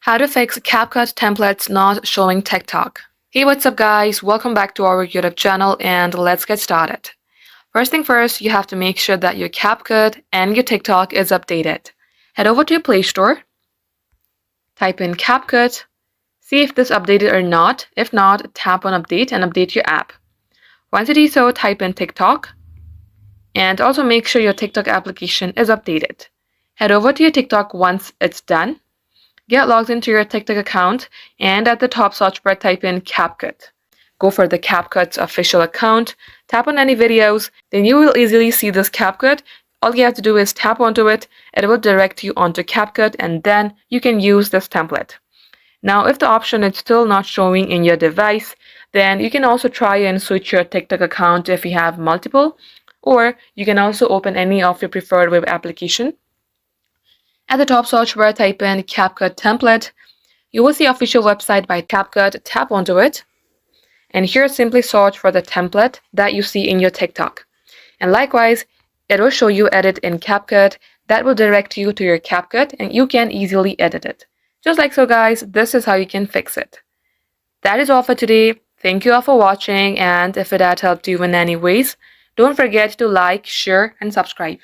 How to fix CapCut templates not showing TikTok. Hey, what's up guys? Welcome back to our YouTube channel and let's get started. First thing first, you have to make sure that your CapCut and your TikTok is updated. Head over to your Play Store, type in CapCut, see if this is updated or not. If not, tap on update and update your app. Once you do so, type in TikTok and also make sure your TikTok application is updated. Head over to your TikTok once it's done. Get logged into your TikTok account and at the top search bar type in CapCut. Go for the CapCut's official account, tap on any videos, then you will easily see this CapCut. All you have to do is tap onto it, it will direct you onto CapCut and then you can use this template. Now if the option is still not showing in your device, then you can also try and switch your TikTok account if you have multiple, or you can also open any of your preferred web application. At the top search bar, type in CapCut template. You will see official website by CapCut. Tap onto it. And here simply search for the template that you see in your TikTok. And likewise, it will show you edit in CapCut. That will direct you to your CapCut and you can easily edit it. Just like so guys, this is how you can fix it. That is all for today. Thank you all for watching, and if it had helped you in any ways, don't forget to like, share and subscribe.